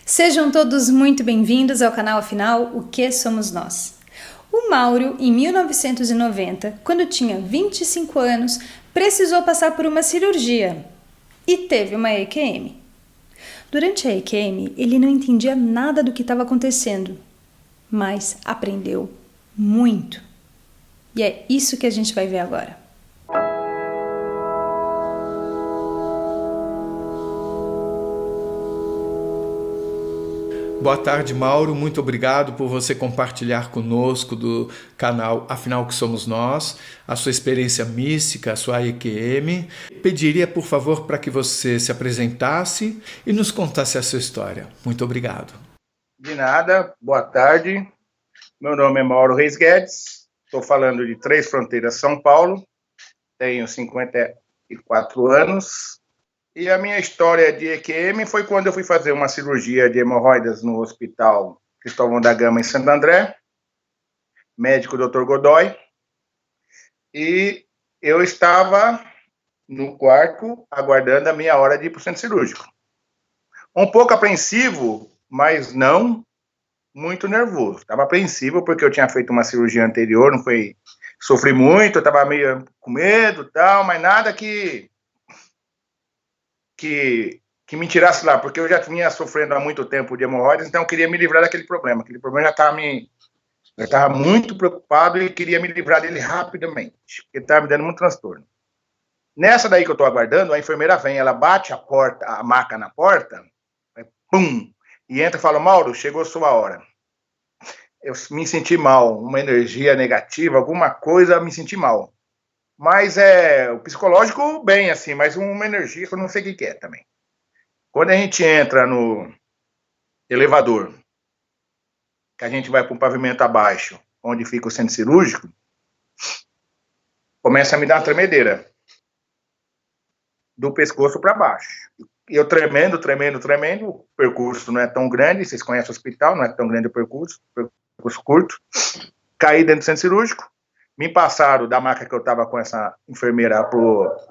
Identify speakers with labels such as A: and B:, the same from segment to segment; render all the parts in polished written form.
A: Sejam todos muito bem-vindos ao canal Afinal, O Que Somos Nós. O Mauro, em 1990, quando tinha 25 anos, precisou passar por uma cirurgia e teve uma EQM. Durante a EQM, ele não entendia nada do que estava acontecendo, mas aprendeu muito. E é isso que a gente vai ver agora.
B: Boa tarde, Mauro. Muito obrigado por você compartilhar conosco do canal Afinal que Somos Nós, a sua experiência mística, a sua EQM. Pediria, por favor, para que você se apresentasse e nos contasse a sua história. Muito obrigado.
C: De nada, boa tarde. Meu nome é Mauro Reis Guedes, estou falando de Três Fronteiras, São Paulo, tenho 54 anos. E a minha história de EQM foi quando eu fui fazer uma cirurgia de hemorroidas no Hospital Cristóvão da Gama, em Santo André, médico Dr. Godoy, e eu estava no quarto aguardando a minha hora de ir para o centro cirúrgico. Um pouco apreensivo, mas não muito nervoso. Estava apreensivo porque eu tinha feito uma cirurgia anterior, não foi... Sofri muito, eu estava meio com medo e tal, mas nada que me tirasse lá, porque eu já vinha sofrendo há muito tempo de hemorroidas, então eu queria me livrar daquele problema. Aquele problema já estava muito preocupado e queria me livrar dele rapidamente, porque estava me dando muito transtorno. Nessa daí que eu estou aguardando, a enfermeira vem, ela bate a maca na porta, pum, e entra e fala: Mauro, chegou sua hora. Eu me senti mal, uma energia negativa, alguma coisa, me senti mal. Mas o psicológico bem, assim, mas uma energia que eu não sei o que é também. Quando a gente entra no elevador, que a gente vai para um pavimento abaixo, onde fica o centro cirúrgico, começa a me dar uma tremedeira do pescoço para baixo. E eu tremendo, o percurso não é tão grande, vocês conhecem o hospital, não é tão grande o percurso curto. Caí dentro do centro cirúrgico, me passaram da maca que eu estava com essa enfermeira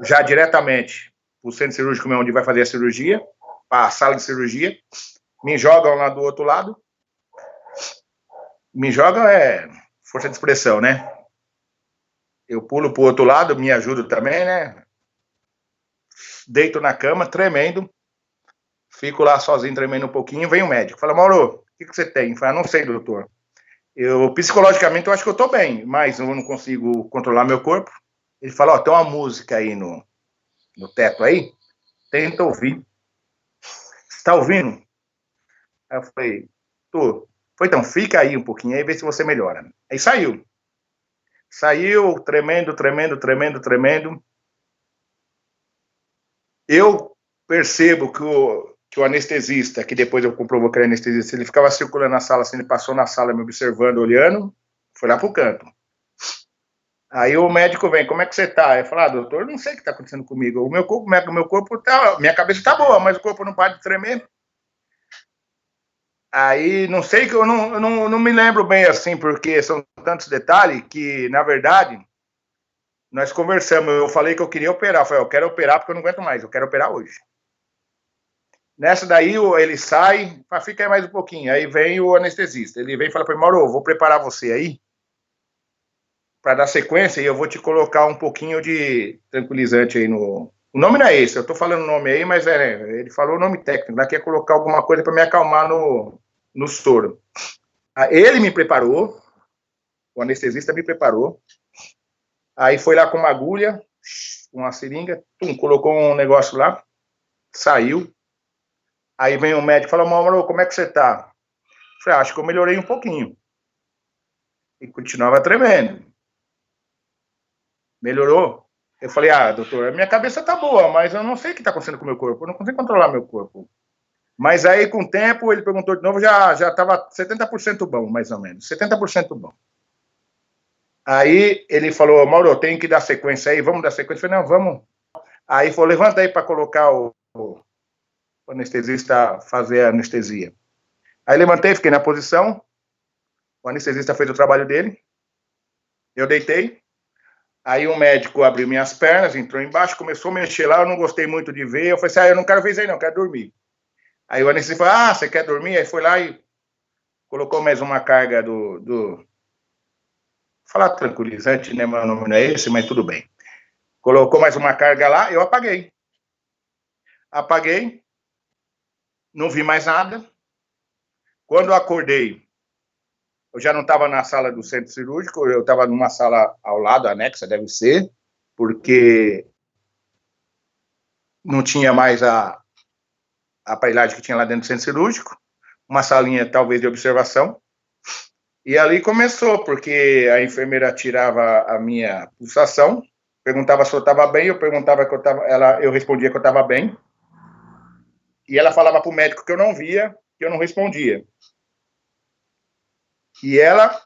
C: já diretamente para o centro cirúrgico, onde vai fazer a cirurgia, para a sala de cirurgia, me jogam lá do outro lado, me jogam força de expressão, né? Eu pulo para o outro lado, me ajudo também, né? Deito na cama, tremendo, fico lá sozinho, tremendo um pouquinho, vem o médico, fala: Mauro, o que você tem? Eu falo: não sei, doutor. Psicologicamente, eu acho que eu tô bem, mas eu não consigo controlar meu corpo. Ele fala: tem uma música aí no teto aí, tenta ouvir. Você tá ouvindo? Aí eu falei: tô. Foi, então, fica aí um pouquinho aí, vê se você melhora. Aí saiu. Saiu, tremendo. Eu percebo que o anestesista, que depois eu comprovou que era anestesista, ele ficava circulando na sala, assim, ele passou na sala me observando, olhando, foi lá pro canto. Aí o médico vem: como é que você tá? Eu falo: doutor, não sei o que tá acontecendo comigo. Meu corpo tá, minha cabeça tá boa, mas o corpo não para de tremer. Aí, não sei, que eu não me lembro bem assim, porque são tantos detalhes que, na verdade, nós conversamos. Eu falei que eu queria operar. Eu falei: eu quero operar porque eu não aguento mais, eu quero operar hoje. Nessa daí, ele sai, fala: fica aí mais um pouquinho. Aí vem o anestesista. Ele vem e fala para mim: Mauro, vou preparar você aí para dar sequência e eu vou te colocar um pouquinho de tranquilizante aí no... O nome não é esse, eu tô falando o nome aí, mas ele falou o nome técnico, daqui é colocar alguma coisa para me acalmar no soro. Ele me preparou, o anestesista me preparou, aí foi lá com uma agulha, uma seringa, colocou um negócio lá, saiu, aí vem o médico e fala: Mauro, como é que você tá? Eu falei: acho que eu melhorei um pouquinho. E continuava tremendo. Melhorou? Eu falei: doutor, a minha cabeça tá boa, mas eu não sei o que tá acontecendo com o meu corpo, eu não consigo controlar meu corpo. Mas aí, com o tempo, ele perguntou de novo, já tava 70% bom, mais ou menos, 70% bom. Aí ele falou: Mauro, eu tenho que dar sequência aí, vamos dar sequência? Eu falei: não, vamos. Aí falou: levanta aí para colocar o anestesista fazer a anestesia. Aí levantei, fiquei na posição, o anestesista fez o trabalho dele, eu deitei. Aí o médico abriu minhas pernas, entrou embaixo, começou a mexer lá, eu não gostei muito de ver, eu falei assim: eu não quero ver isso aí não, eu quero dormir. Aí o anestesista falou, você quer dormir? Aí foi lá e colocou mais uma carga do falar tranquilizante, né? Meu nome não é esse, mas tudo bem. Colocou mais uma carga lá, eu apaguei. Apaguei, não vi mais nada. Quando eu acordei, eu já não estava na sala do centro cirúrgico, eu estava numa sala ao lado, anexa, deve ser, porque não tinha mais a aparelhagem que tinha lá dentro do centro cirúrgico, uma salinha talvez de observação. E ali começou, porque a enfermeira tirava a minha pulsação, perguntava se eu estava bem, eu perguntava que eu respondia que eu estava bem, e ela falava para o médico que eu não via, que eu não respondia. E ela,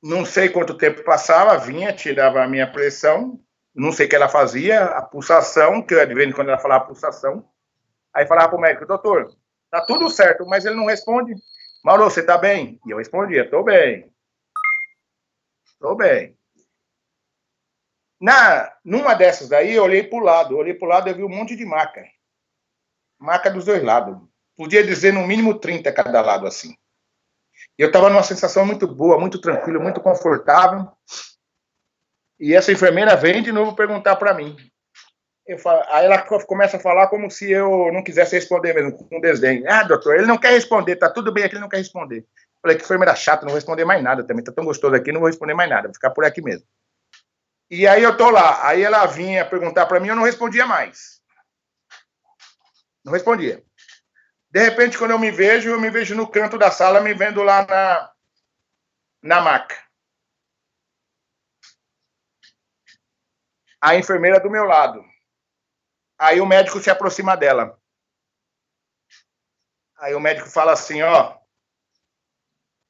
C: não sei quanto tempo passava, vinha, tirava a minha pressão, não sei o que ela fazia, a pulsação, que eu de vez em quando ela falava pulsação, aí falava para o médico, doutor, tá tudo certo, mas ele não responde. Mauro, você tá bem? E eu respondia, tô bem. Tô bem. Numa dessas daí, eu olhei pro lado e vi um monte de maca. Maca dos dois lados. Podia dizer no mínimo 30 a cada lado, assim. Eu estava numa sensação muito boa, muito tranquilo, muito confortável. E essa enfermeira vem de novo perguntar para mim. Aí ela começa a falar como se eu não quisesse responder mesmo, com desdém. Doutor, ele não quer responder, tá tudo bem aqui, ele não quer responder. Falei, que enfermeira chata, não vou responder mais nada também, tá tão gostoso aqui, não vou responder mais nada, vou ficar por aqui mesmo. E aí eu tô lá, aí ela vinha perguntar para mim, eu não respondia mais. Não respondia. De repente, quando eu me vejo no canto da sala, me vendo lá na maca. A enfermeira do meu lado. Aí o médico se aproxima dela. Aí o médico fala assim,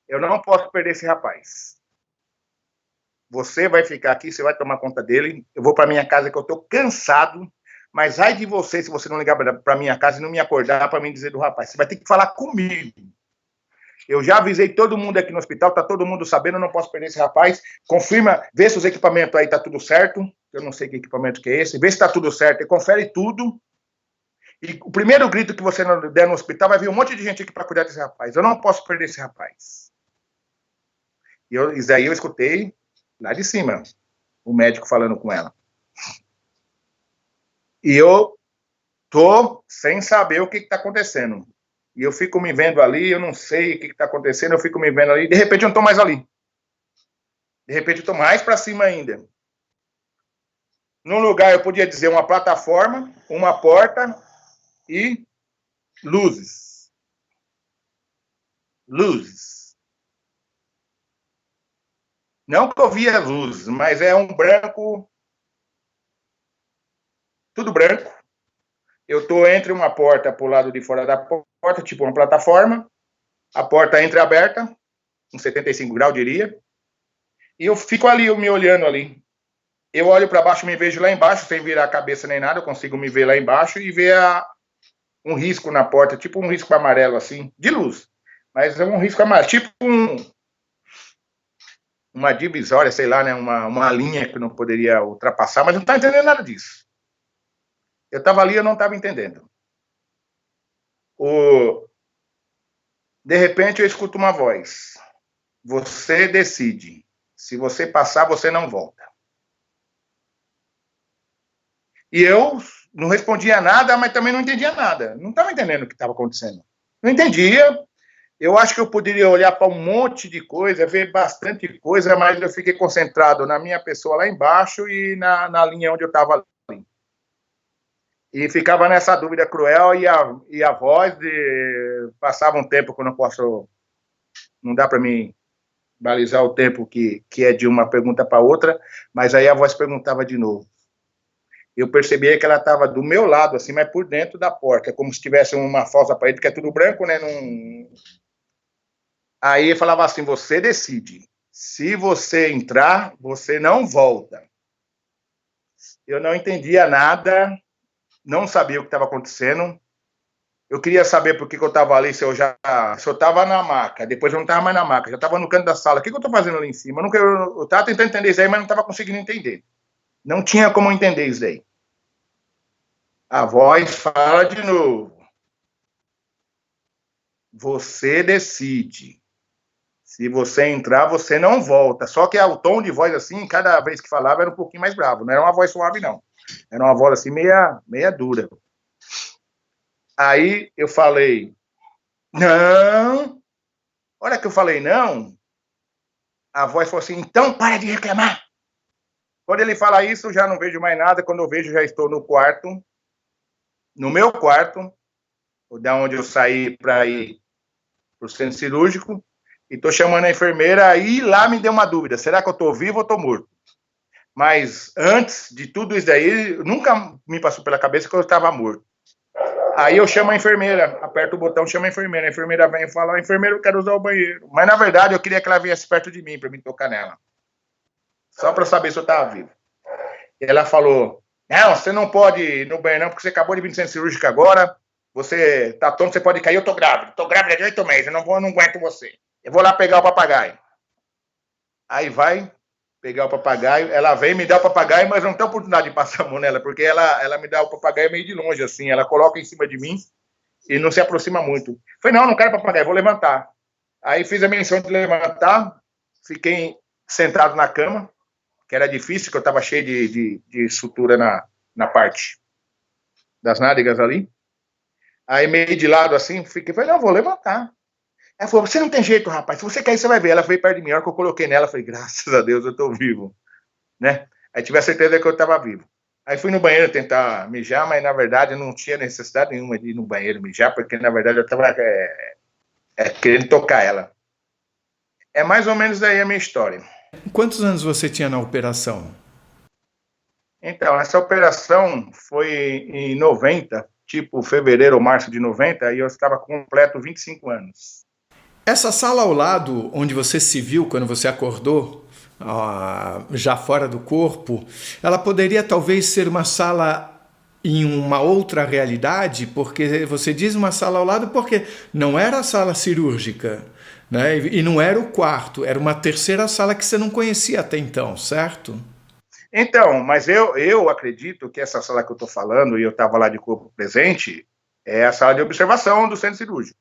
C: eu não posso perder esse rapaz. Você vai ficar aqui, você vai tomar conta dele. Eu vou para minha casa que eu estou cansado. Mas ai de você se você não ligar para minha casa e não me acordar para me dizer do rapaz. Você vai ter que falar comigo. Eu já avisei todo mundo aqui no hospital, tá todo mundo sabendo, eu não posso perder esse rapaz. Confirma, vê se os equipamentos aí tá tudo certo. Eu não sei que equipamento que é esse. Vê se tá tudo certo e confere tudo. E o primeiro grito que você der no hospital vai vir um monte de gente aqui para cuidar desse rapaz. Eu não posso perder esse rapaz. Isso aí eu escutei lá de cima, o médico falando com ela. E eu tô sem saber o que está acontecendo. E eu fico me vendo ali, eu não sei o que está acontecendo, eu fico me vendo ali, de repente eu não estou mais ali. De repente eu estou mais para cima ainda. Num lugar, eu podia dizer, uma plataforma, uma porta e luzes. Luzes. Não que eu via luzes, mas é um branco, tudo branco. Eu estou entre uma porta para o lado de fora da porta, tipo uma plataforma, a porta entreaberta, uns 75 graus, diria, e eu fico ali, eu me olhando ali. Eu olho para baixo, me vejo lá embaixo, sem virar a cabeça nem nada, eu consigo me ver lá embaixo e ver um risco na porta, tipo um risco amarelo, assim, de luz. Mas é um risco amarelo, tipo uma divisória, sei lá, né, uma linha que não poderia ultrapassar, mas não está entendendo nada disso. Eu estava ali, eu não estava entendendo. De repente, eu escuto uma voz. Você decide. Se você passar, você não volta. E eu não respondia nada, mas também não entendia nada. Não estava entendendo o que estava acontecendo. Não entendia. Eu acho que eu poderia olhar para um monte de coisa, ver bastante coisa, mas eu fiquei concentrado na minha pessoa lá embaixo e na linha onde eu estava ali. E ficava nessa dúvida cruel e a voz passava um tempo que eu não posso... Não dá para mim balizar o tempo que é de uma pergunta para outra, mas aí a voz perguntava de novo. Eu percebia que ela estava do meu lado, assim, mas por dentro da porta, como se tivesse uma falsa parede, que é tudo branco, né? Aí eu falava assim, você decide. Se você entrar, você não volta. Eu não entendia nada, não sabia o que estava acontecendo. Eu queria saber por que eu estava ali, se eu estava na maca, depois eu não estava mais na maca, já estava no canto da sala. O que eu estou fazendo ali em cima? Eu estava tentando entender isso aí, mas não estava conseguindo entender. Não tinha como entender isso aí. A voz fala de novo. você decide. Se você entrar, você não volta. Só que o tom de voz, assim, cada vez que falava era um pouquinho mais bravo. Não era uma voz suave, não. Era uma voz, assim, meia dura. Aí eu falei, não. A hora que eu falei não, a voz falou assim, então para de reclamar. Quando ele fala isso, eu já não vejo mais nada. Quando eu vejo, já estou no quarto, no meu quarto, da onde eu saí para ir para o centro cirúrgico, e estou chamando a enfermeira, e lá me deu uma dúvida, será que eu estou vivo ou estou morto? Mas antes de tudo isso daí, nunca me passou pela cabeça que eu estava morto. Aí eu chamo a enfermeira, aperto o botão, chamo a enfermeira vem e fala, enfermeiro, eu quero usar o banheiro. Mas na verdade eu queria que ela viesse perto de mim, para me tocar nela. Só para saber se eu estava vivo. E ela falou, não, você não pode ir no banheiro não, porque você acabou de vir do centro cirúrgico agora, você tá tonto, você pode cair, eu tô grávida de 8 meses, eu não aguento você. Eu vou lá pegar o papagaio. Aí vai pegar o papagaio, ela vem, me dá o papagaio, mas não tem oportunidade de passar a mão nela, porque ela me dá o papagaio meio de longe, assim, ela coloca em cima de mim e não se aproxima muito. Falei, não quero papagaio, vou levantar. Aí fiz a menção de levantar, fiquei sentado na cama, que era difícil, que eu estava cheio de sutura na parte das nádegas ali. Aí meio de lado assim, falei, não, vou levantar. Ela falou, você não tem jeito, rapaz, se você cair, você vai ver. Ela veio perto de mim, a hora que eu coloquei nela, falei, graças a Deus, eu tô vivo, né? Aí tive a certeza que eu tava vivo. Aí fui no banheiro tentar mijar, mas na verdade não tinha necessidade nenhuma de ir no banheiro mijar, porque na verdade eu tava querendo tocar ela. É mais ou menos daí a minha história.
B: Quantos anos você tinha na operação?
C: Então, essa operação foi em 90, tipo fevereiro ou março de 90, e eu estava completo 25 anos.
B: Essa sala ao lado, onde você se viu quando você acordou, já fora do corpo, ela poderia talvez ser uma sala em uma outra realidade, porque você diz uma sala ao lado porque não era a sala cirúrgica, né? E não era o quarto, era uma terceira sala que você não conhecia até então, certo?
C: Então, mas eu acredito que essa sala que eu estou falando, e eu estava lá de corpo presente, é a sala de observação do centro cirúrgico.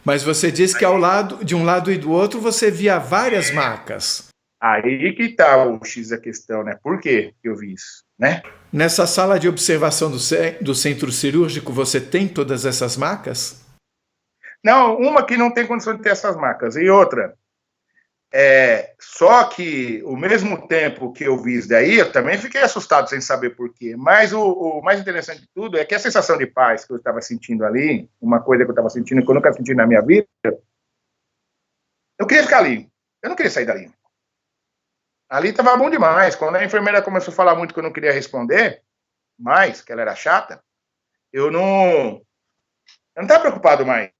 B: Mas você diz que ao lado, de um lado e do outro, você via várias macas.
C: Aí que está o X da questão, né? Por que eu vi isso, né?
B: Nessa sala de observação do centro cirúrgico, você tem todas essas macas?
C: Não, uma que não tem condição de ter essas macas, e outra, só que ao mesmo tempo que eu vi isso daí, eu também fiquei assustado sem saber por quê. Mas o mais interessante de tudo é que a sensação de paz que eu estava sentindo ali, uma coisa que eu estava sentindo que eu nunca senti na minha vida, eu queria ficar ali. Eu não queria sair dali. Ali estava bom demais. Quando a enfermeira começou a falar muito que eu não queria responder, mais, que ela era chata, eu não estava preocupado mais.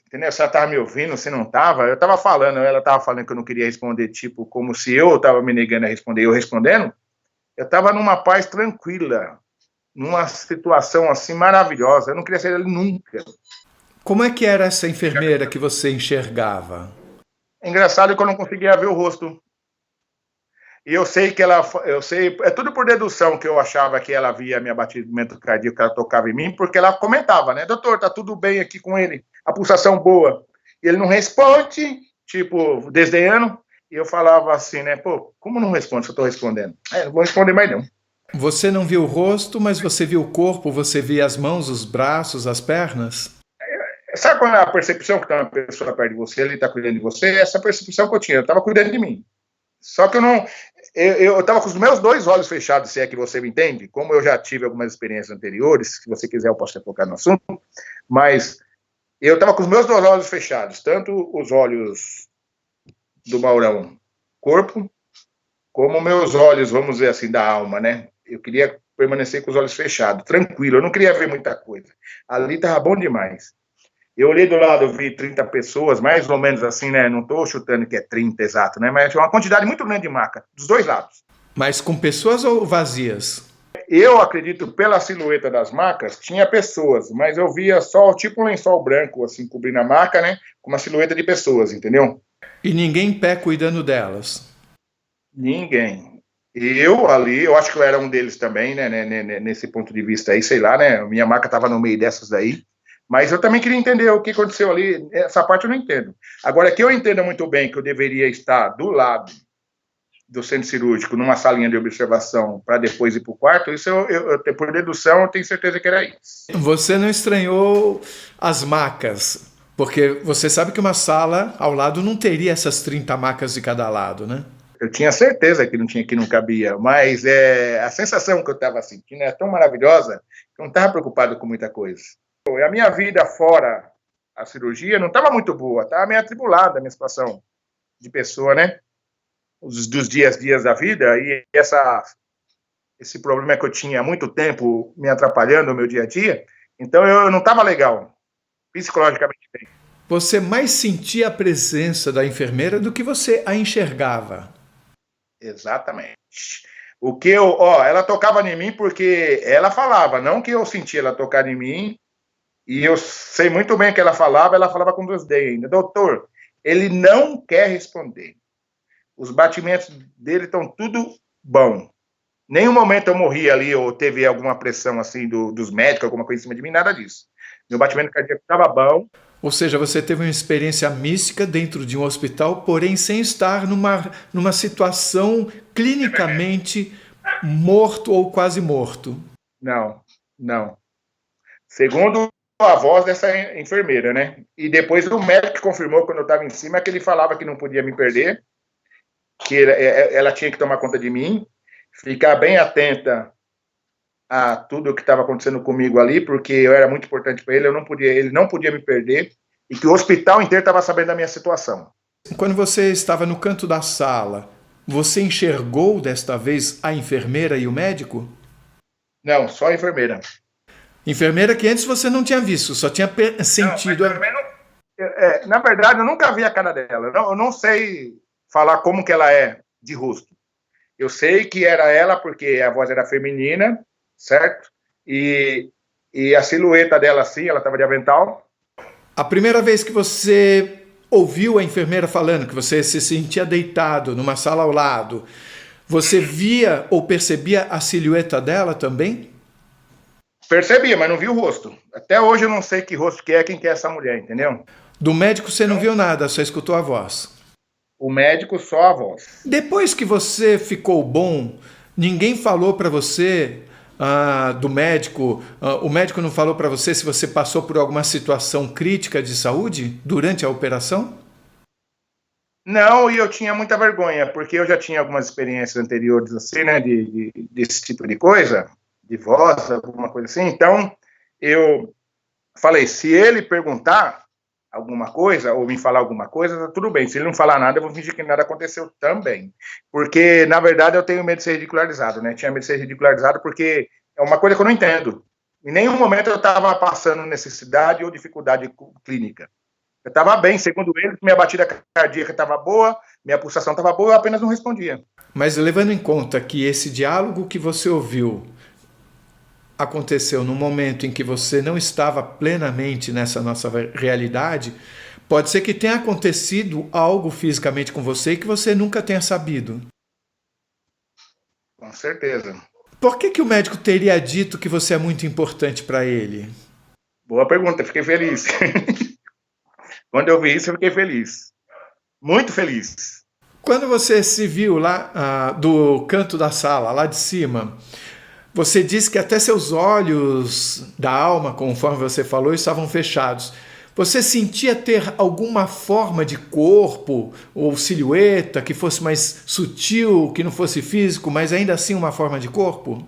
C: Entendeu? Se ela estava me ouvindo, se não estava, eu estava falando, ela estava falando que eu não queria responder, tipo, como se eu estava me negando a responder, eu respondendo, eu estava numa paz tranquila, numa situação assim maravilhosa, eu não queria sair dali nunca.
B: Como é que era essa enfermeira que você enxergava?
C: É engraçado que eu não conseguia ver o rosto. E eu sei que é tudo por dedução que eu achava que ela via minha batimento cardíaco, que ela tocava em mim, porque ela comentava, né? Doutor, tá tudo bem aqui com ele, a pulsação boa. E ele não responde, tipo, desdenhando, e eu falava assim, né? Pô, como não responde se eu tô respondendo? Não vou responder mais não.
B: Você não viu o rosto, mas você viu o corpo, você via as mãos, os braços, as pernas?
C: Sabe quando a percepção que tem uma pessoa perto de você, ele tá cuidando de você? Essa percepção que eu tinha, eu tava cuidando de mim. Só que eu não... Eu estava com os meus 2 olhos fechados, se é que você me entende, como eu já tive algumas experiências anteriores, se você quiser eu posso focar no assunto, mas eu estava com os meus 2 olhos fechados, tanto os olhos do Maurão corpo, como meus olhos, vamos dizer assim, da alma, né? Eu queria permanecer com os olhos fechados, tranquilo, eu não queria ver muita coisa. Ali estava bom demais. Eu olhei do lado, eu vi 30 pessoas, mais ou menos assim, né? Não estou chutando que é 30 exato, né? Mas tinha uma quantidade muito grande de maca, dos 2 lados.
B: Mas com pessoas ou vazias?
C: Eu acredito, pela silhueta das macas, tinha pessoas, mas eu via só tipo um lençol branco, assim, cobrindo a maca, né? Com uma silhueta de pessoas, entendeu?
B: E ninguém em pé cuidando delas?
C: Ninguém. Eu ali, eu acho que eu era um deles também, né? Nesse ponto de vista aí, sei lá, né? Minha maca estava no meio dessas daí. Mas eu também queria entender o que aconteceu ali. Essa parte eu não entendo. Agora, que eu entenda muito bem que eu deveria estar do lado do centro cirúrgico, numa salinha de observação, para depois ir para o quarto, isso por dedução, eu tenho certeza que era isso.
B: Você não estranhou as macas, porque você sabe que uma sala ao lado não teria essas 30 macas de cada lado, né?
C: Eu tinha certeza que não cabia, mas a sensação que eu estava sentindo é tão maravilhosa que eu não estava preocupado com muita coisa. A minha vida fora a cirurgia não estava muito boa, estava meio atribulada a minha situação de pessoa, né? Dos dias da vida, e esse problema que eu tinha há muito tempo me atrapalhando no meu dia a dia, então eu não estava legal, psicologicamente bem.
B: Você mais sentia a presença da enfermeira do que você a enxergava.
C: Exatamente. Ela tocava em mim porque ela falava, não que eu sentia ela tocar em mim, e eu sei muito bem o que ela falava com Deus ainda. Doutor, ele não quer responder. Os batimentos dele estão tudo bom. Nenhum momento eu morri ali ou teve alguma pressão assim dos médicos, alguma coisa em cima de mim, nada disso. Meu batimento cardíaco estava bom.
B: Ou seja, você teve uma experiência mística dentro de um hospital, porém sem estar numa situação clinicamente morto ou quase morto.
C: Não. Segundo a voz dessa enfermeira, né? E depois o médico confirmou quando eu estava em cima que ele falava que não podia me perder, que ela tinha que tomar conta de mim, ficar bem atenta a tudo o que estava acontecendo comigo ali, porque eu era muito importante para ele, ele não podia me perder, e que o hospital inteiro estava sabendo da minha situação.
B: Quando você estava no canto da sala, você enxergou desta vez a enfermeira e o médico?
C: Não, só a enfermeira.
B: Enfermeira que antes você não tinha visto, só tinha sentido.
C: Na verdade, eu nunca vi a cara dela. Eu não sei falar como que ela é de rosto. Eu sei que era ela porque a voz era feminina, certo? E a silhueta dela, assim, ela estava de avental.
B: A primeira vez que você ouviu a enfermeira falando que você se sentia deitado numa sala ao lado, você via ou percebia a silhueta dela também?
C: Percebia, mas não vi o rosto. Até hoje eu não sei que rosto que é, quem que é essa mulher, entendeu?
B: Do médico você não viu nada, só escutou a voz.
C: O médico, só a voz.
B: Depois que você ficou bom, ninguém falou para você do médico, o médico não falou para você se você passou por alguma situação crítica de saúde durante a operação?
C: Não, e eu tinha muita vergonha, porque eu já tinha algumas experiências anteriores, assim, né, desse tipo de coisa, de voz, alguma coisa assim. Então, eu falei, se ele perguntar alguma coisa, ou me falar alguma coisa, tá tudo bem. Se ele não falar nada, eu vou fingir que nada aconteceu também. Porque, na verdade, eu tenho medo de ser ridicularizado, né? Tinha medo de ser ridicularizado porque é uma coisa que eu não entendo. Em nenhum momento eu estava passando necessidade ou dificuldade clínica. Eu estava bem, segundo ele, minha batida cardíaca estava boa, minha pulsação estava boa, eu apenas não respondia.
B: Mas levando em conta que esse diálogo que você ouviu aconteceu no momento em que você não estava plenamente nessa nossa realidade, pode ser que tenha acontecido algo fisicamente com você que você nunca tenha sabido.
C: Com certeza.
B: Por que o médico teria dito que você é muito importante para ele?
C: Boa pergunta, fiquei feliz. Quando eu vi isso, eu fiquei feliz. Muito feliz.
B: Quando você se viu lá do canto da sala, lá de cima, você disse que até seus olhos da alma, conforme você falou, estavam fechados. Você sentia ter alguma forma de corpo ou silhueta que fosse mais sutil, que não fosse físico, mas ainda assim uma forma de corpo?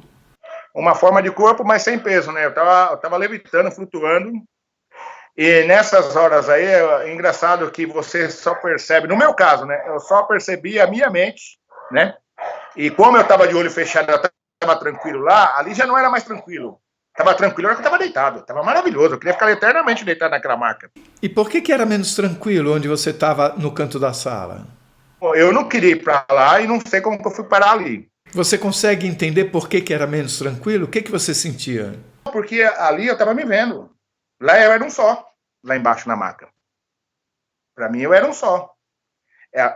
C: Uma forma de corpo, mas sem peso, né? Eu tava levitando, flutuando. E nessas horas aí, é engraçado que você só percebe, no meu caso, né? Eu só percebi a minha mente, né? E como eu estava de olho fechado, eu estava tranquilo lá, ali já não era mais tranquilo. Estava tranquilo, era que eu estava deitado. Estava maravilhoso, eu queria ficar eternamente deitado naquela maca.
B: E por que era menos tranquilo onde você estava no canto da sala?
C: Bom, eu não queria ir para lá e não sei como que eu fui parar ali.
B: Você consegue entender por que era menos tranquilo? O que você sentia?
C: Porque ali eu estava me vendo. Lá eu era um só, lá embaixo na maca. Para mim eu era um só.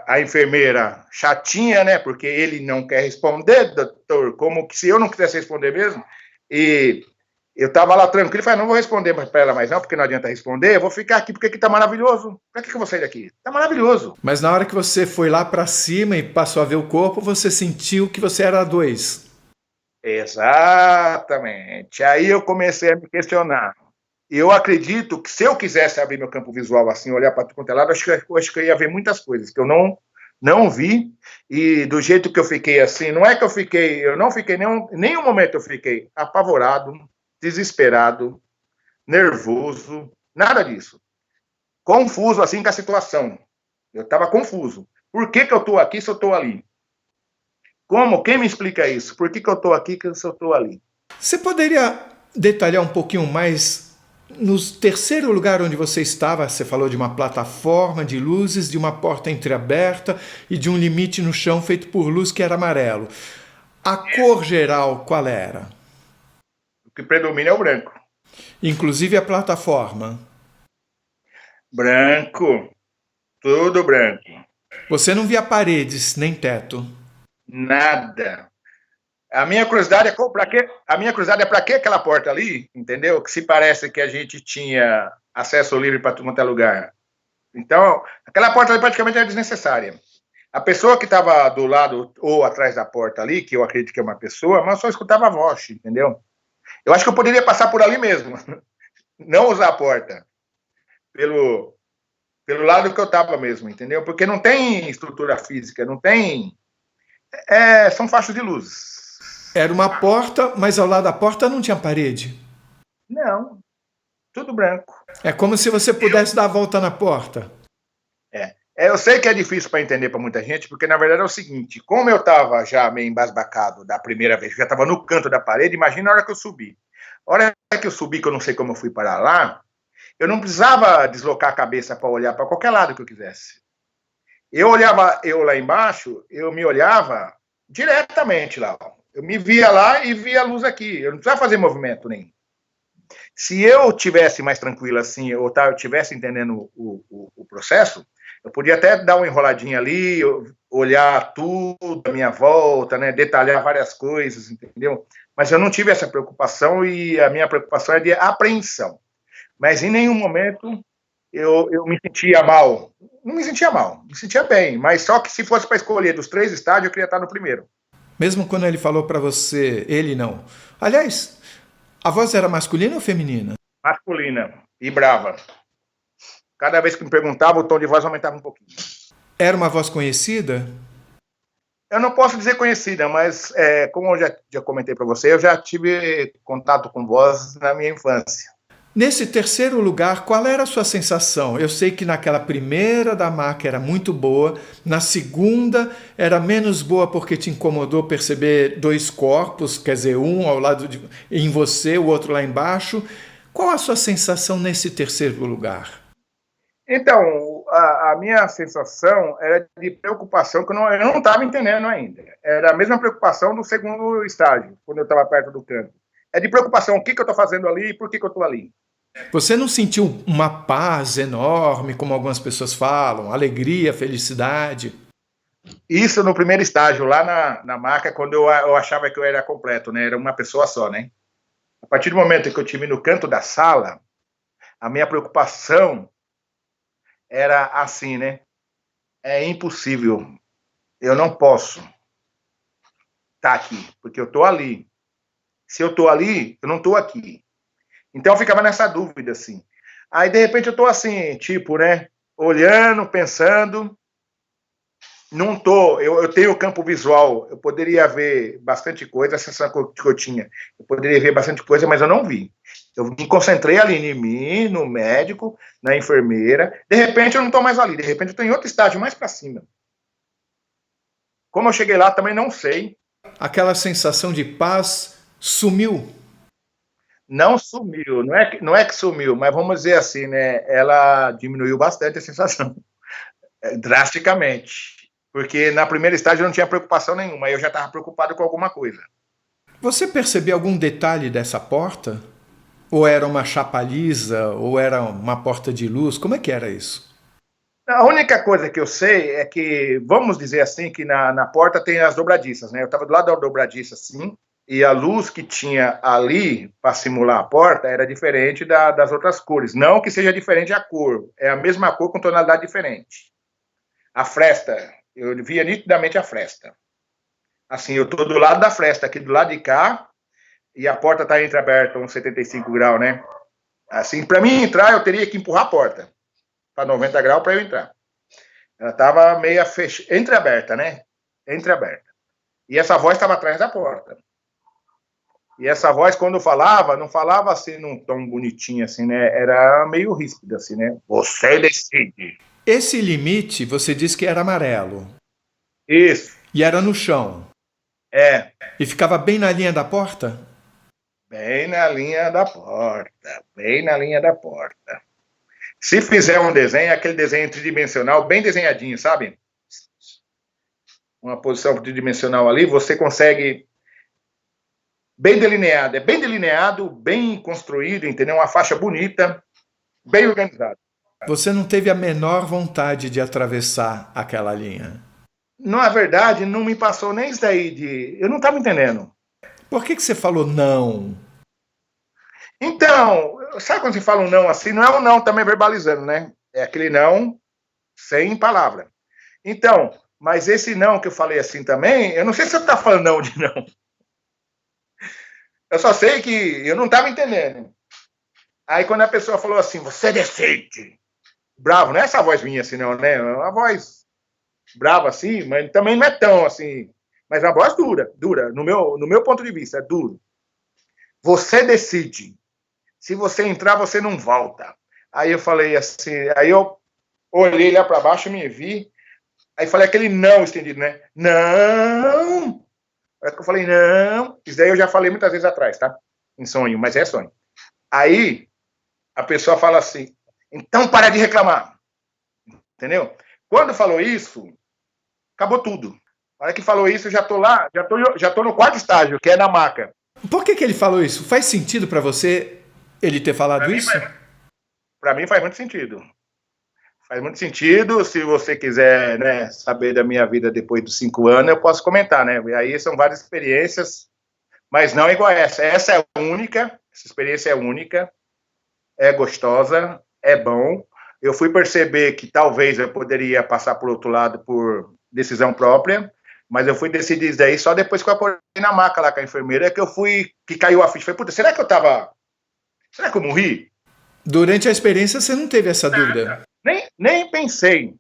C: A enfermeira chatinha, né? Porque ele não quer responder, doutor, como que se eu não quisesse responder mesmo. E Eu estava lá tranquilo, falei, não vou responder para ela mais não, porque não adianta responder, eu vou ficar aqui porque aqui tá maravilhoso. Para que eu vou sair daqui? Tá maravilhoso.
B: Mas na hora que você foi lá para cima e passou a ver o corpo, você sentiu que você era dois.
C: Exatamente. Aí eu comecei a me questionar. Eu acredito que se eu quisesse abrir meu campo visual assim, olhar para tudo quanto é lado, acho que eu ia ver muitas coisas que eu não vi, e do jeito que eu fiquei assim, não é que eu não fiquei, nenhum momento eu fiquei apavorado, desesperado, nervoso, nada disso. Confuso assim com a situação. Eu estava confuso. Por que eu estou aqui se eu estou ali? Como? Quem me explica isso? Por que eu estou aqui se eu estou ali?
B: Você poderia detalhar um pouquinho mais no terceiro lugar onde você estava? Você falou de uma plataforma de luzes, de uma porta entreaberta e de um limite no chão feito por luz que era amarelo. A cor geral qual era?
C: O que predomina é o branco.
B: Inclusive a plataforma.
C: Branco. Tudo branco.
B: Você não via paredes nem teto.
C: Nada. A minha curiosidade é para quê? A minha curiosidade é para que aquela porta ali, entendeu? Que se parece que a gente tinha acesso livre para tudo quanto é lugar. Então, aquela porta ali praticamente era desnecessária. A pessoa que estava do lado ou atrás da porta ali, que eu acredito que é uma pessoa, mas só escutava a voz, entendeu? Eu acho que eu poderia passar por ali mesmo, não usar a porta, pelo lado que eu estava mesmo, entendeu? Porque não tem estrutura física, não tem... são faixas de luzes.
B: Era uma porta, mas ao lado da porta não tinha parede.
C: Não, tudo branco.
B: É como se você pudesse dar a volta na porta.
C: Eu sei que é difícil para entender para muita gente, porque na verdade é o seguinte, como eu estava já meio embasbacado da primeira vez, já estava no canto da parede, imagina a hora que eu subi. A hora que eu subi, que eu não sei como eu fui parar lá, eu não precisava deslocar a cabeça para olhar para qualquer lado que eu quisesse. Eu lá embaixo, eu me olhava diretamente lá. Eu me via lá e via a luz aqui. Eu não precisava fazer movimento nenhum. Se eu tivesse mais tranquilo assim, ou eu tivesse entendendo o processo, eu podia até dar uma enroladinha ali, olhar tudo à minha volta, né, detalhar várias coisas, entendeu? Mas eu não tive essa preocupação e a minha preocupação é de apreensão. Mas em nenhum momento eu me sentia mal. Não me sentia mal, me sentia bem. Mas só que se fosse para escolher dos 3 estádios, eu queria estar no primeiro.
B: Mesmo quando ele falou para você, ele não. Aliás, a voz era masculina ou feminina?
C: Masculina e brava. Cada vez que me perguntava, o tom de voz aumentava um pouquinho.
B: Era uma voz conhecida?
C: Eu não posso dizer conhecida, mas como eu já comentei para você, eu já tive contato com voz na minha infância.
B: Nesse terceiro lugar, qual era a sua sensação? Eu sei que naquela primeira da maca era muito boa, na segunda era menos boa porque te incomodou perceber 2 corpos, quer dizer, um ao lado em você, o outro lá embaixo. Qual a sua sensação nesse terceiro lugar?
C: Então, a minha sensação era de preocupação, que eu não estava entendendo ainda. Era a mesma preocupação do segundo estágio, quando eu estava perto do canto. É de preocupação, o que eu estou fazendo ali e por que eu estou ali.
B: Você não sentiu uma paz enorme, como algumas pessoas falam, alegria, felicidade?
C: Isso no primeiro estágio, lá na maca, quando eu achava que eu era completo, né? Era uma pessoa só, né? A partir do momento que eu tive no canto da sala, a minha preocupação era assim, né? É impossível. Eu não posso estar aqui, porque eu estou ali. Se eu estou ali, eu não estou aqui. Então eu ficava nessa dúvida, assim. Aí, de repente, eu estou assim, tipo, né? Olhando, pensando. Não estou. Eu tenho o campo visual. Eu poderia ver bastante coisa, a sensação que eu tinha. Eu poderia ver bastante coisa, mas eu não vi. Eu me concentrei ali em mim, no médico, na enfermeira. De repente, eu não estou mais ali. De repente, eu estou em outro estágio, mais para cima. Como eu cheguei lá, também não sei.
B: Aquela sensação de paz sumiu?
C: Não sumiu, não é que sumiu, mas vamos dizer assim, né? Ela diminuiu bastante a sensação, drasticamente. Porque na primeira estágio eu não tinha preocupação nenhuma, eu já estava preocupado com alguma coisa.
B: Você percebeu algum detalhe dessa porta? Ou era uma chapa lisa, ou era uma porta de luz? Como é que era isso?
C: A única coisa que eu sei é que, vamos dizer assim, que na porta tem as dobradiças, né? Eu estava do lado da dobradiça, assim, E a luz que tinha ali para simular a porta era diferente das outras cores. Não que seja diferente a cor, é a mesma cor com tonalidade diferente. A fresta, eu via nitidamente a fresta. Assim, eu estou do lado da fresta, aqui do lado de cá, e a porta está entreaberta, uns 75 graus, né? Assim, para mim entrar, eu teria que empurrar a porta para 90 graus para eu entrar. Ela estava meio entreaberta, né? Entreaberta. E essa voz estava atrás da porta. E essa voz, quando falava, não falava assim num tom bonitinho, assim, né? Era meio ríspida, assim, né? Você decide.
B: Esse limite, você disse que era amarelo.
C: Isso.
B: E era no chão.
C: É.
B: E ficava bem na linha da porta?
C: Bem na linha da porta. Bem na linha da porta. Se fizer um desenho, aquele desenho tridimensional, bem desenhadinho, sabe? Uma posição tridimensional ali, você consegue... Bem delineado. É bem delineado, bem construído, entendeu? Uma faixa bonita, bem organizada.
B: Você não teve a menor vontade de atravessar aquela linha?
C: Na verdade, não me passou nem isso daí de... Eu não estava entendendo.
B: Por que você falou não?
C: Então, sabe quando você fala um não assim? Não é um não também verbalizando, né? É aquele não sem palavra. Então, mas esse não que eu falei assim também, eu não sei se você está falando não de não. Eu só sei que eu não estava entendendo. Aí quando a pessoa falou assim, você decide. Bravo, não é essa voz minha assim não, né? É uma voz brava assim, mas também não é tão assim. Mas é uma voz dura, dura. No meu ponto de vista, é duro. Você decide. Se você entrar, você não volta. Aí eu falei assim, aí eu olhei lá para baixo e me vi. Aí falei aquele não estendido, né? Não! Eu falei, não. Isso daí eu já falei muitas vezes atrás, tá? Em sonho, mas é sonho. Aí a pessoa fala assim, então para de reclamar. Entendeu? Quando falou isso, acabou tudo. Na hora que falou isso, eu já tô lá, já tô no quarto estágio, que é na maca.
B: Por que ele falou isso? Faz sentido para você ele ter falado isso?
C: Para mim faz muito sentido. Faz muito sentido. Se você quiser, né, saber da minha vida depois dos 5 anos, eu posso comentar, né? E aí são várias experiências, mas não igual essa. Essa é única, essa experiência é única, é gostosa, é bom. Eu fui perceber que talvez eu poderia passar por outro lado por decisão própria, mas eu fui decidir isso daí só depois que eu acordei na maca lá com a enfermeira, que caiu a ficha. Falei, puta, será que eu morri?
B: Durante a experiência você não teve essa dúvida?
C: Nem pensei.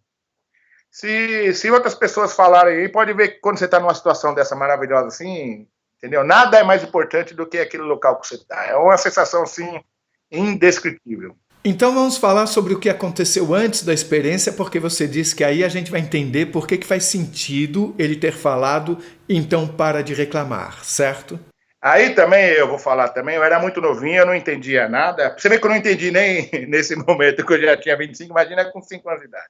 C: Se outras pessoas falarem aí, pode ver que quando você está numa situação dessa maravilhosa assim, entendeu? Nada é mais importante do que aquele local que você está. É uma sensação assim indescritível.
B: Então vamos falar sobre o que aconteceu antes da experiência, porque você disse que aí a gente vai entender por que faz sentido ele ter falado, então para de reclamar, certo?
C: Aí também eu vou falar também, eu era muito novinho, eu não entendia nada. Você vê que eu não entendi nem nesse momento que eu já tinha 25, imagina com 5 anos de idade.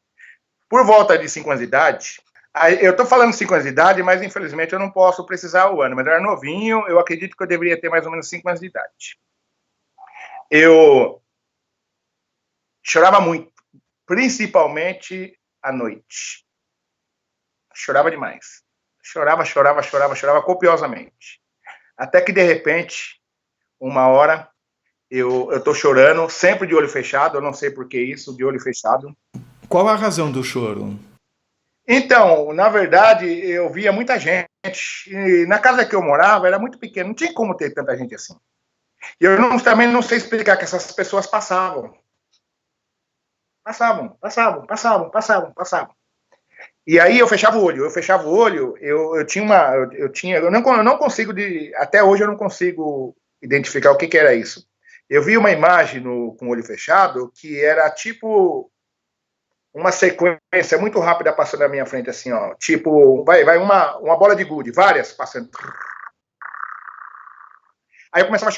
C: Por volta de 5 anos de idade, eu estou falando 5 anos de idade, mas infelizmente eu não posso precisar o ano, mas eu era novinho, eu acredito que eu deveria ter mais ou menos 5 anos de idade. Eu chorava muito, principalmente à noite. Chorava demais. Chorava copiosamente. Até que, de repente, uma hora, eu tô chorando, sempre de olho fechado, eu não sei por que isso, de olho fechado.
B: Qual a razão do choro?
C: Então, na verdade, eu via muita gente, e na casa que eu morava era muito pequena, não tinha como ter tanta gente assim. E eu também não sei explicar que essas pessoas passavam. Passavam. E aí eu fechava o olho, eu não consigo, até hoje eu não consigo identificar o que era isso. Eu vi uma imagem com o olho fechado que era tipo uma sequência muito rápida passando na minha frente, assim, ó, tipo, vai uma bola de gude, várias passando. Aí eu começava a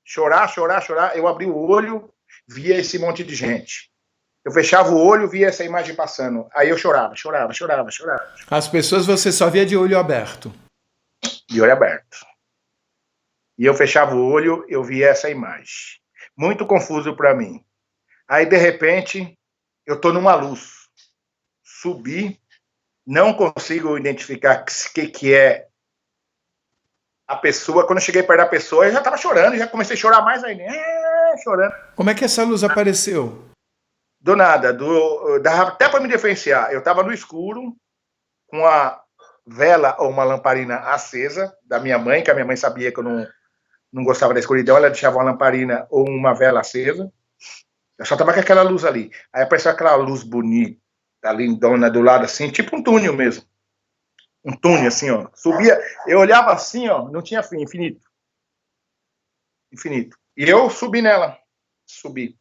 C: chorar, eu abri o olho, via esse monte de gente. Eu fechava o olho, via essa imagem passando. Aí eu chorava.
B: As pessoas você só via de olho aberto.
C: De olho aberto. E eu fechava o olho, eu via essa imagem. Muito confuso para mim. Aí, de repente, eu tô numa luz. Subi, não consigo identificar o que é a pessoa, quando eu cheguei perto da pessoa, eu já estava chorando, já comecei a chorar mais ainda, chorando.
B: Como é que essa luz apareceu?
C: Do nada, dava até para me diferenciar. Eu estava no escuro, com a vela ou uma lamparina acesa da minha mãe, que a minha mãe sabia que eu não gostava da escuridão, ela deixava uma lamparina ou uma vela acesa. Eu só estava com aquela luz ali. Aí apareceu aquela luz bonita, lindona do lado assim, tipo um túnel mesmo. Um túnel assim, ó. Subia, eu olhava assim, ó, não tinha fim, infinito. Infinito. E eu subi nela. Subi,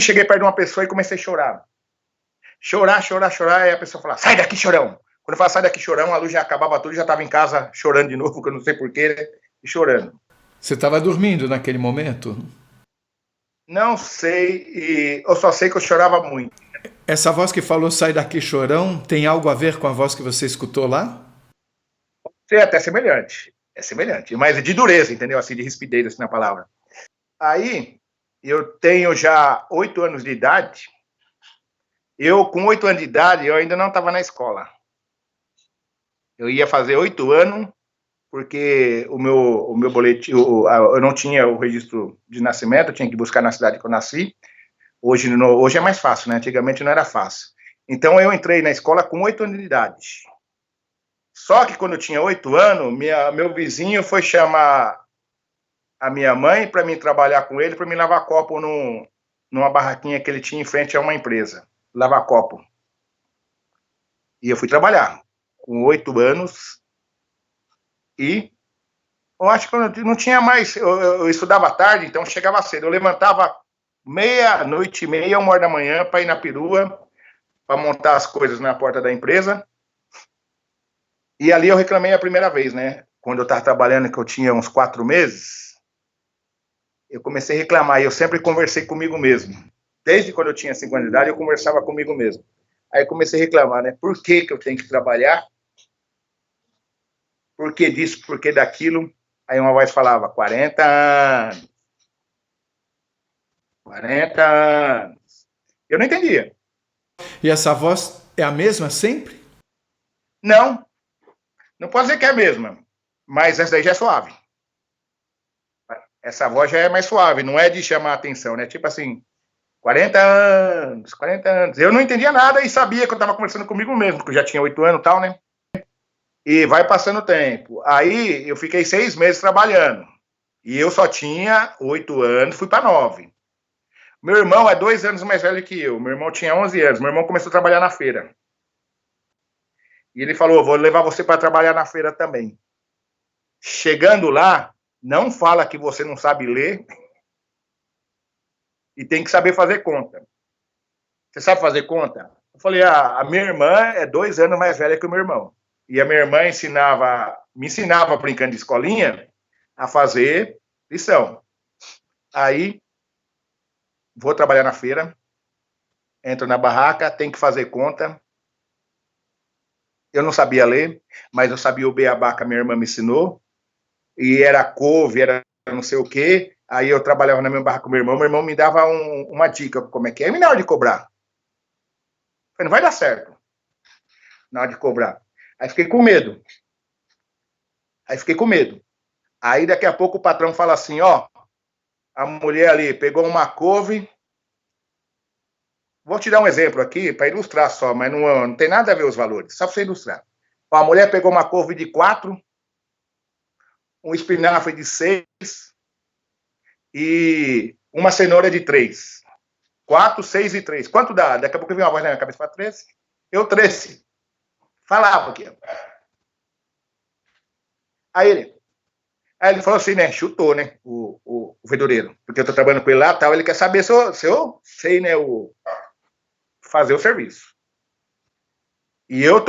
C: cheguei perto de uma pessoa e comecei a chorar. Chorar, e a pessoa falava, sai daqui, chorão. Quando eu falava, sai daqui, chorão, a luz já acabava tudo, já estava em casa chorando de novo, que eu não sei porquê, né? E chorando.
B: Você estava dormindo naquele momento?
C: Não sei, e eu só sei que eu chorava muito.
B: Essa voz que falou, sai daqui, chorão, tem algo a ver com a voz que você escutou lá?
C: É até semelhante, mas de dureza, entendeu? Assim, de rispidez, assim, na palavra. Aí, eu tenho já 8 anos de idade. Com 8 anos de idade, eu ainda não estava na escola. Eu ia fazer 8 anos, porque o meu boletim, eu não tinha o registro de nascimento, eu tinha que buscar na cidade que eu nasci. Hoje é mais fácil, né? Antigamente não era fácil. Então, eu entrei na escola com 8 anos de idade. Só que quando eu tinha 8 anos, meu vizinho foi chamar a minha mãe para mim trabalhar com ele, para me lavar copo numa barraquinha que ele tinha em frente a uma empresa. Lavar copo. E eu fui trabalhar com 8 anos e eu acho que eu não tinha mais, eu estudava tarde, então eu chegava cedo. Eu levantava meia-noite e meia, 1 hora da manhã, para ir na perua, para montar as coisas na porta da empresa. E ali eu reclamei a primeira vez, né? Quando eu estava trabalhando, que eu tinha uns 4 meses, eu comecei a reclamar, e eu sempre conversei comigo mesmo. Desde quando eu tinha 5 anos de idade, eu conversava comigo mesmo. Aí eu comecei a reclamar, né? Por que eu tenho que trabalhar? Por que disso? Por que daquilo? Aí uma voz falava, 40 anos. 40 anos. Eu não entendia.
B: E essa voz é a mesma sempre?
C: Não. Não posso dizer que é a mesma. Mas essa daí já é suave. Essa voz já é mais suave. Não é de chamar a atenção, né? Tipo assim, 40 anos, 40 anos. Eu não entendia nada e sabia que eu estava conversando comigo mesmo, porque eu já tinha 8 anos e tal, né? E vai passando o tempo. Aí eu fiquei 6 meses trabalhando. E eu só tinha 8 anos, fui para 9. Meu irmão é 2 anos mais velho que eu. Meu irmão tinha 11 anos. Meu irmão começou a trabalhar na feira. E ele falou, vou levar você para trabalhar na feira também. Chegando lá, não fala que você não sabe ler e tem que saber fazer conta. Você sabe fazer conta? Eu falei, a minha irmã é 2 anos mais velha que o meu irmão. E a minha irmã me ensinava, brincando de escolinha, a fazer lição. Aí, vou trabalhar na feira, entro na barraca, tem que fazer conta. Eu não sabia ler, mas eu sabia o beabá que a minha irmã me ensinou. E era couve, era não sei o quê. Aí eu trabalhava na minha barraca com meu irmão me dava uma dica, como é que é. E na hora de cobrar? Eu falei, não vai dar certo na hora de cobrar. Aí fiquei com medo. Aí daqui a pouco o patrão fala assim, ó, a mulher ali pegou uma couve. Vou te dar um exemplo aqui para ilustrar só, mas não tem nada a ver os valores, só para você ilustrar. A mulher pegou uma couve de 4, um espinafre de 6 e uma cenoura de 3. 4, 6 e 3. Quanto dá? Daqui a pouco veio uma voz na minha cabeça, 13. Eu 13. Falava aqui. Aí ele falou assim, né? Chutou, né? O verdureiro. Porque eu tô trabalhando com ele lá e tal. Ele quer saber se eu sei, né? Fazer o serviço. E eu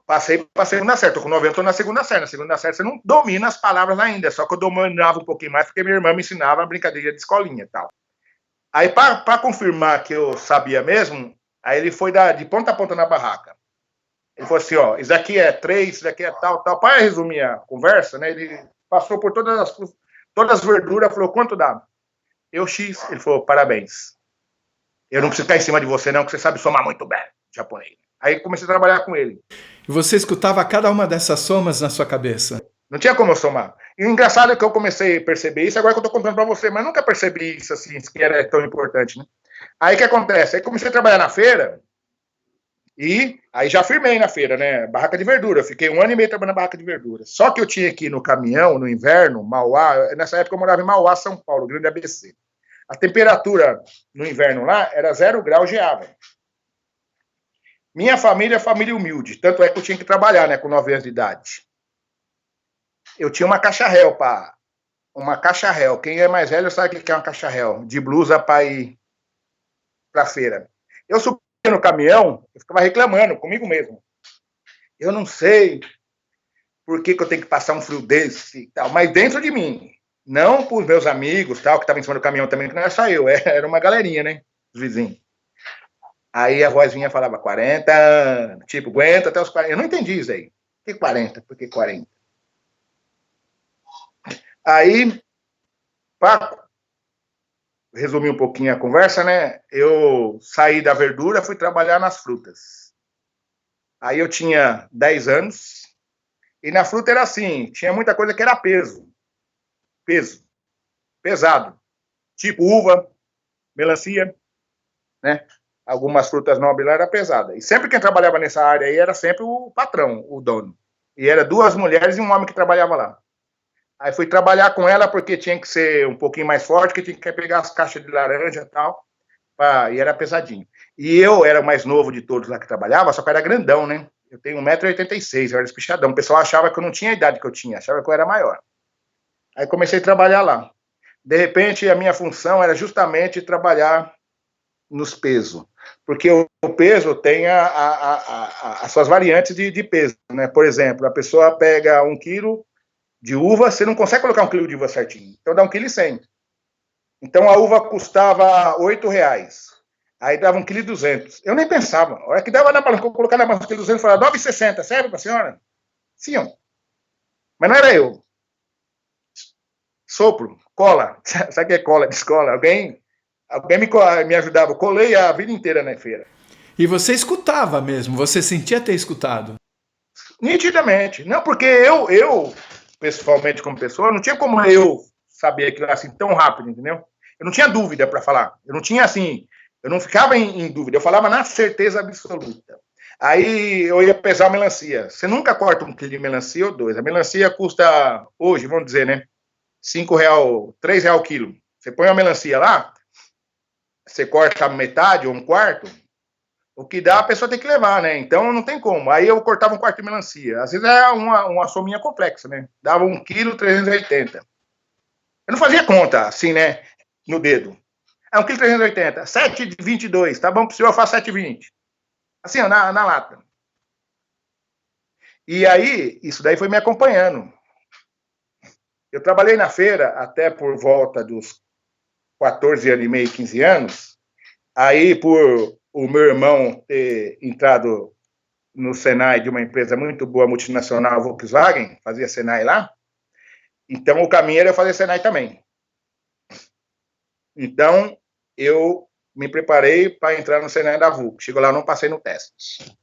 C: passei para a segunda série. Tô com 9 anos, tô na segunda série. Na segunda série você não domina as palavras ainda. Só que eu dominava um pouquinho mais porque minha irmã me ensinava a brincadeira de escolinha e tal. Aí, para confirmar que eu sabia mesmo, aí ele foi de ponta a ponta na barraca. Ele falou assim, ó, isso aqui é 3, isso aqui é tal. Para resumir a conversa, né, ele passou por todas as verduras, falou, quanto dá? Eu X. Ele falou, parabéns. Eu não preciso ficar em cima de você, não, que você sabe somar muito bem, japonês. Aí comecei a trabalhar com ele.
B: E você escutava cada uma dessas somas na sua cabeça?
C: Não tinha como eu somar. E o engraçado é que eu comecei a perceber isso, agora que eu tô contando para você, mas nunca percebi isso assim, que era tão importante, né? Aí o que acontece? Aí comecei a trabalhar na feira, e aí já firmei na feira, né? Barraca de verdura. Eu fiquei 1 ano e meio trabalhando na barraca de verdura. Só que eu tinha que ir no caminhão, no inverno, Mauá. Nessa época eu morava em Mauá, São Paulo, Grande ABC. A temperatura no inverno lá era 0 grau, geava. Minha família é família humilde. Tanto é que eu tinha que trabalhar, né? Com 9 anos de idade. Eu tinha uma caixa réu, pá. Uma caixa réu. Quem é mais velho sabe o que é uma caixa réu. De blusa para ir pra feira. Eu subia no caminhão, eu ficava reclamando comigo mesmo. Eu não sei por que eu tenho que passar um frio desse e tal, mas dentro de mim, não para os meus amigos, tal, que estavam em cima do caminhão também, que não era só eu, era uma galerinha, né, os vizinhos. Aí a vozinha falava 40 anos, tipo, aguenta até os 40. Eu não entendi isso aí. Por que 40? Por que 40? Aí, para resumir um pouquinho a conversa, né, eu saí da verdura, fui trabalhar nas frutas. Aí eu tinha 10 anos, e na fruta era assim, tinha muita coisa que era peso, pesado, tipo uva, melancia, né? Algumas frutas nobres lá era pesada. E sempre quem trabalhava nessa área aí era sempre o patrão, o dono. E era 2 mulheres e um homem que trabalhava lá. Aí fui trabalhar com ela porque tinha que ser um pouquinho mais forte, que tinha que pegar as caixas de laranja e tal, e era pesadinho. E eu era o mais novo de todos lá que trabalhava, só que eu era grandão, né? Eu tenho 1,86 m, eu era espichadão. O pessoal achava que eu não tinha a idade que eu tinha, achava que eu era maior. Aí comecei a trabalhar lá. De repente, a minha função era justamente trabalhar nos pesos. Porque o peso tem as suas variantes de peso, né? Por exemplo, a pessoa pega 1 quilo de uva, você não consegue colocar 1 quilo de uva certinho. Então dá 1,1 kg. Então a uva custava R$ 8. Aí dava 1,2 kg. Eu nem pensava. A hora que dava na balança, colocar na balança 1,2 kg, eu falava, 9,60, serve para a senhora? Sim, ó. Mas não era eu. Sopro, cola. Sabe o que é cola de escola? Alguém me ajudava. Eu colei a vida inteira na feira.
B: E você escutava mesmo? Você sentia ter escutado?
C: Nitidamente. Não, porque eu pessoalmente, como pessoa, não tinha como eu saber aquilo assim tão rápido, entendeu? Eu não tinha dúvida para falar. Eu não tinha assim. Eu não ficava em dúvida. Eu falava na certeza absoluta. Aí eu ia pesar a melancia. Você nunca corta 1 quilo de melancia ou 2. A melancia custa, hoje, vamos dizer, né? R$ 5, R$ 3 o quilo. Você põe a melancia lá, você corta metade ou 1/4, o que dá a pessoa tem que levar, né? Então não tem como. Aí eu cortava 1/4 de melancia. Às vezes é uma sominha complexa, né? Dava 1,380 kg. Eu não fazia conta assim, né? No dedo. É 1,380 kg. 7,22. Tá bom pro senhor, eu faço 7,20. Assim, ó, na lata. E aí, isso daí foi me acompanhando. Eu trabalhei na feira até por volta dos 14 anos e meio, 15 anos. Aí, por o meu irmão ter entrado no Senai de uma empresa muito boa, multinacional, Volkswagen, fazia Senai lá. Então, o caminho era eu fazer Senai também. Então, eu me preparei para entrar no Senai da VUC. Chegou lá, não passei no teste.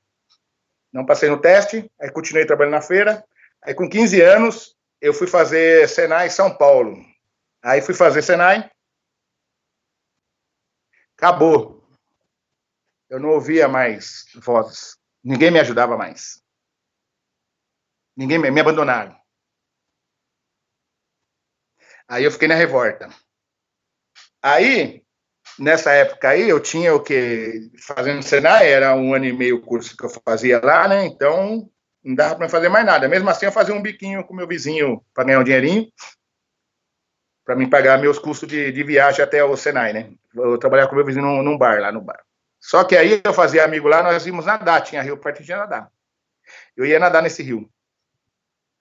C: Não passei no teste, aí continuei trabalhando na feira. Aí, com 15 anos, eu fui fazer Senai São Paulo. Aí, fui fazer Senai. Acabou. Eu não ouvia mais vozes. Ninguém me ajudava mais. Ninguém me abandonaram. Aí eu fiquei na revolta. Aí, nessa época aí, eu tinha o quê? Fazendo Senai, era 1 ano e meio o curso que eu fazia lá, né? Então, não dava para fazer mais nada. Mesmo assim, eu fazia um biquinho com meu vizinho para ganhar um dinheirinho, para me pagar meus custos de viagem até o Senai, né? Eu trabalhava com meu vizinho num bar, lá no bar. Só que aí eu fazia amigo lá, nós íamos nadar, tinha rio perto de nadar. Eu ia nadar nesse rio.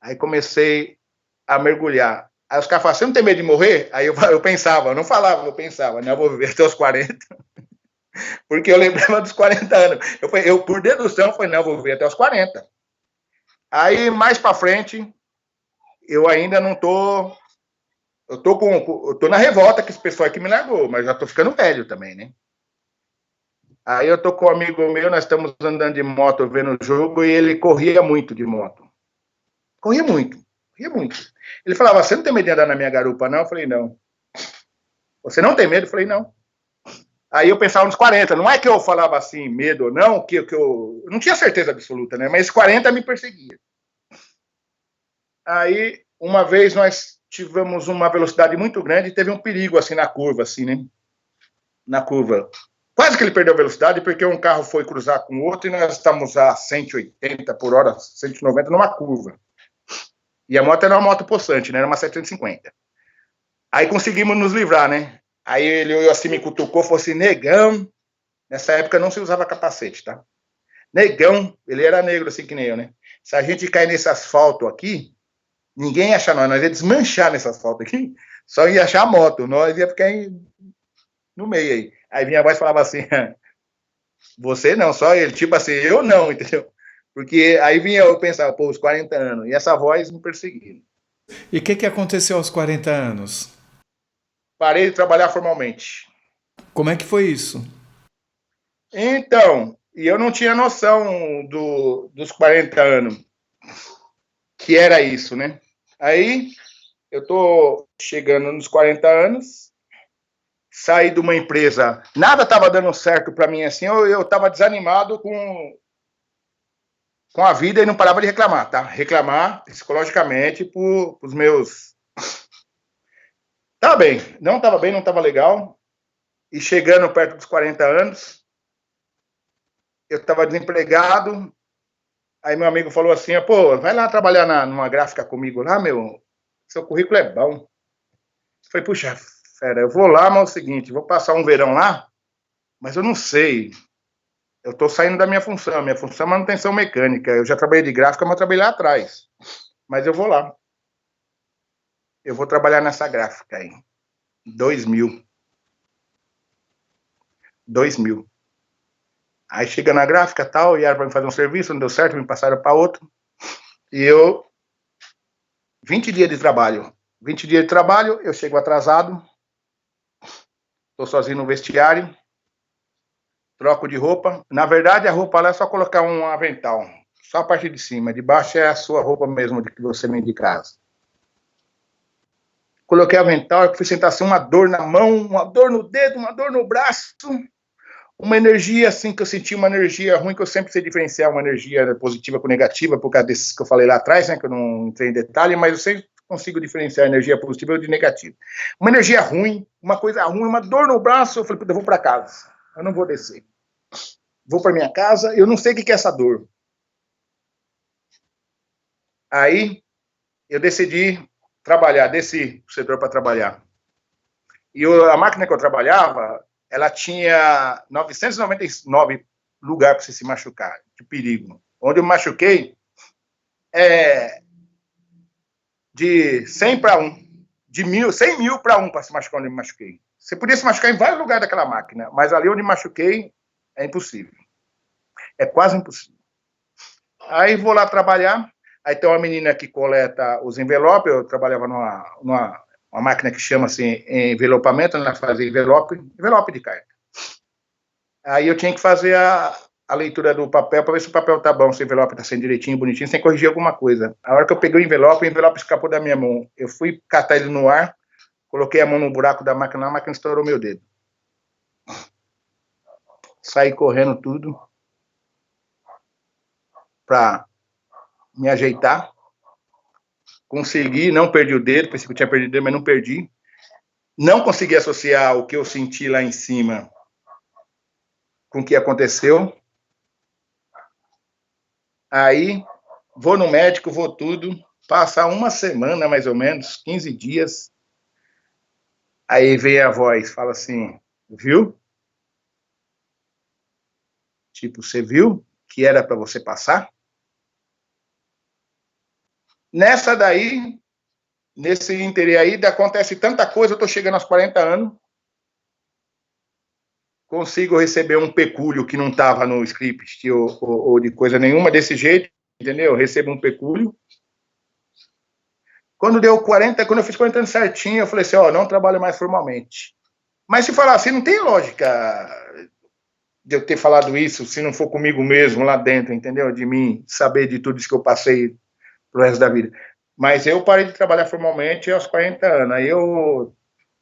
C: Aí comecei a mergulhar. Aí os caras falavam, você não tem medo de morrer? Aí eu pensava, eu não falava, eu pensava, né? Eu vou viver até os 40. Porque eu lembrava dos 40 anos. Eu por dedução, falei, não, eu vou viver até os 40. Aí, mais pra frente, eu ainda não tô... Eu tô na revolta que esse pessoal aqui me largou, mas já tô ficando velho também, né? Aí eu tô com um amigo meu, nós estamos andando de moto, vendo o jogo, e ele corria muito de moto. Corria muito. Ria muito. Ele falava, você não tem medo de andar na minha garupa, não? Eu falei, não. Você não tem medo? Eu falei, não. Aí eu pensava nos 40. Não é que eu falava assim, medo ou não, que eu não tinha certeza absoluta, né? Mas 40 me perseguia. Aí, uma vez nós tivemos uma velocidade muito grande e teve um perigo assim na curva, assim, né? Na curva. Quase que ele perdeu a velocidade porque um carro foi cruzar com o outro e nós estávamos a 180 por hora, 190 numa curva. E a moto era uma moto possante, né? Era uma 750. Aí conseguimos nos livrar, né? Aí ele olhou assim, me cutucou, falou assim, negão. Nessa época não se usava capacete, tá? Negão, ele era negro assim que nem eu, né? Se a gente cair nesse asfalto aqui, ninguém ia achar nós ia desmanchar nesse asfalto aqui, só ia achar a moto, nós ia ficar no meio aí. Aí vinha a voz e falava assim, você não, só ele, tipo assim, eu não, entendeu? Porque aí vinha eu pensava, pô, os 40 anos, e essa voz me perseguindo.
B: E o que aconteceu aos 40 anos?
C: Parei de trabalhar formalmente.
B: Como é que foi isso?
C: Então, e eu não tinha noção dos 40 anos, que era isso, né? Aí, eu tô chegando nos 40 anos, saí de uma empresa, nada estava dando certo para mim assim, eu estava desanimado com a vida e não parava de reclamar, tá? Reclamar psicologicamente pros meus... Tava bem, não estava legal, e chegando perto dos 40 anos, eu estava desempregado, aí meu amigo falou assim, pô, vai lá trabalhar numa gráfica comigo lá, meu, seu currículo é bom. Eu falei, puxa, fera, eu vou lá, mas é o seguinte, vou passar um verão lá, mas eu não sei, eu tô saindo da minha função é manutenção mecânica, eu já trabalhei de gráfica, mas eu trabalhei lá atrás, mas eu vou lá. Eu vou trabalhar nessa gráfica aí, 2000. Aí chega na gráfica e tal, e era para me fazer um serviço, não deu certo, me passaram para outro. E eu, 20 dias de trabalho. 20 dias de trabalho, eu chego atrasado, estou sozinho no vestiário, troco de roupa. Na verdade, a roupa lá é só colocar um avental, só a parte de cima. De baixo é a sua roupa mesmo, de que você vem de casa. Coloquei avental, fui sentar assim, uma dor na mão, uma dor no dedo, uma dor no braço. Uma energia, assim, que eu senti uma energia ruim, que eu sempre sei diferenciar uma energia positiva com negativa, por causa desses que eu falei lá atrás, né, que eu não entrei em detalhe, mas eu sempre consigo diferenciar a energia positiva de negativa. Uma energia ruim, uma coisa ruim, uma dor no braço, eu falei, eu vou para casa, eu não vou descer. Vou para minha casa, eu não sei o que é essa dor. Aí, eu decidi trabalhar, desci o setor para trabalhar. E a máquina que eu trabalhava, ela tinha 999 lugares para você se machucar, de perigo. Onde eu me machuquei, de 100 para 1, de 100 mil para 1 para se machucar onde eu me machuquei. Você podia se machucar em vários lugares daquela máquina, mas ali onde me machuquei, é impossível. É quase impossível. Aí vou lá trabalhar, aí tem uma menina que coleta os envelopes, eu trabalhava numa máquina que chama assim envelopamento, ela fazia envelope de carta. Aí eu tinha que fazer a leitura do papel para ver se o papel tá bom, se o envelope tá sendo direitinho, bonitinho, sem corrigir alguma coisa. A hora que eu peguei o envelope escapou da minha mão. Eu fui catar ele no ar, coloquei a mão no buraco da máquina, a máquina estourou meu dedo. Saí correndo tudo para me ajeitar. Consegui, não perdi o dedo, pensei que eu tinha perdido o dedo, mas não perdi. Não consegui associar o que eu senti lá em cima com o que aconteceu. Aí, vou no médico, vou tudo, passa uma semana, mais ou menos, 15 dias. Aí vem a voz, fala assim, viu? Tipo, você viu que era para você passar? Nessa daí, nesse ínter aí, acontece tanta coisa, eu tô chegando aos 40 anos, consigo receber um pecúlio que não estava no script ou de coisa nenhuma, desse jeito, entendeu? Recebo um pecúlio. Quando eu fiz 40 anos certinho, eu falei assim, não trabalho mais formalmente. Mas se falar assim, não tem lógica de eu ter falado isso, se não for comigo mesmo lá dentro, entendeu? De mim saber de tudo isso que eu passei pro resto da vida. Mas eu parei de trabalhar formalmente aos 40 anos. Aí eu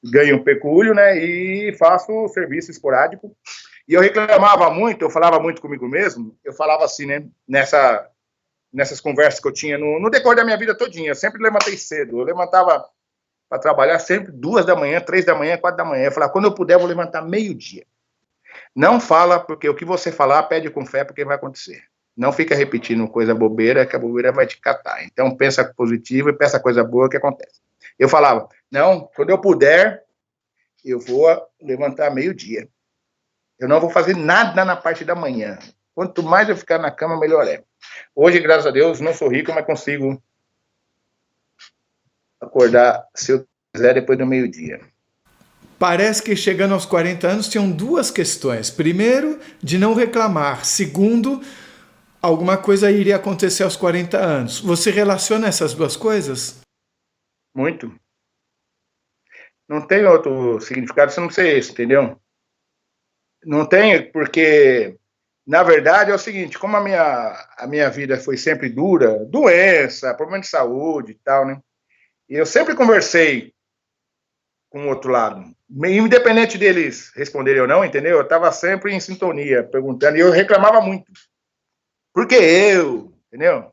C: ganho um pecúlio, né, e faço serviço esporádico. E eu reclamava muito, eu falava muito comigo mesmo, eu falava assim, né, nessas conversas que eu tinha no decorrer da minha vida todinha. Eu sempre levantei cedo, eu levantava para trabalhar sempre 2 da manhã, 3 da manhã, 4 da manhã. Eu falava, quando eu puder, eu vou levantar meio-dia. Não fala, porque o que você falar, pede com fé, porque vai acontecer. Não fica repetindo coisa bobeira, que a bobeira vai te catar. Então, pensa positivo e pensa coisa boa que acontece. Eu falava, não, quando eu puder, eu vou levantar meio-dia. Eu não vou fazer nada na parte da manhã. Quanto mais eu ficar na cama, melhor é. Hoje, graças a Deus, não sou rico, mas consigo acordar, se eu quiser, depois do meio-dia.
B: Parece que chegando aos 40 anos tinham duas questões. Primeiro, de não reclamar. Segundo, alguma coisa iria acontecer aos 40 anos. Você relaciona essas duas coisas?
C: Muito. Não tem outro significado, se não ser esse, entendeu? Não tem, porque, na verdade, é o seguinte, como a minha vida foi sempre dura, doença, problema de saúde e tal, né? E eu sempre conversei com o outro lado, independente deles responderem ou não, entendeu? Eu estava sempre em sintonia, perguntando, e eu reclamava muito. Por que eu? Entendeu?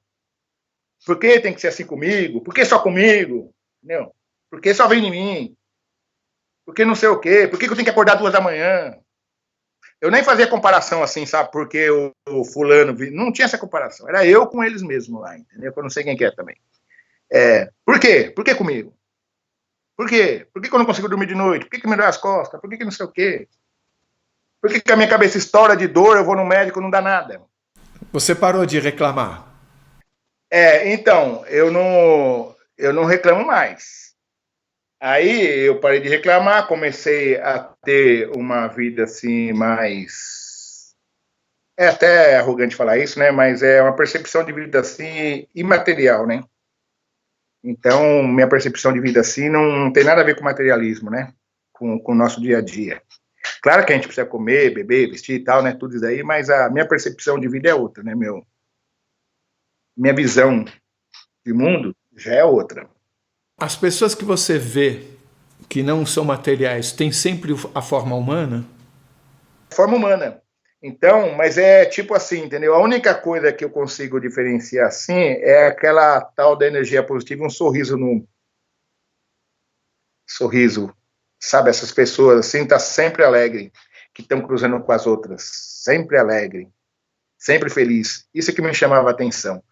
C: Por que tem que ser assim comigo? Por que só comigo? Entendeu? Por que só vem em mim? Por que não sei o quê? Por que eu tenho que acordar 2 da manhã? Eu nem fazia comparação assim, sabe? Porque o fulano... Não tinha essa comparação. Era eu com eles mesmo lá, entendeu? Eu não sei quem que é também. Por quê? Por que comigo? Por quê? Por que eu não consigo dormir de noite? Por que me dói as costas? Por que não sei o quê? Por que a minha cabeça estoura de dor, eu vou no médico e não dá nada?
B: Você parou de reclamar?
C: Então, eu não reclamo mais. Aí eu parei de reclamar, comecei a ter uma vida assim mais... É até arrogante falar isso, né? Mas é uma percepção de vida assim imaterial, né? Então, minha percepção de vida assim não tem nada a ver com materialismo, né? Com o nosso dia a dia. Claro que a gente precisa comer, beber, vestir e tal, né? Tudo isso aí, mas a minha percepção de vida é outra, né, minha visão de mundo já é outra.
B: As pessoas que você vê que não são materiais têm sempre a forma humana?
C: Forma humana. Então, mas é tipo assim, entendeu? A única coisa que eu consigo diferenciar assim é aquela tal da energia positiva, um sorriso no... Sorriso, sabe? Essas pessoas assim, tá sempre alegre, que estão cruzando com as outras. Sempre alegre, sempre feliz. Isso é que me chamava a atenção.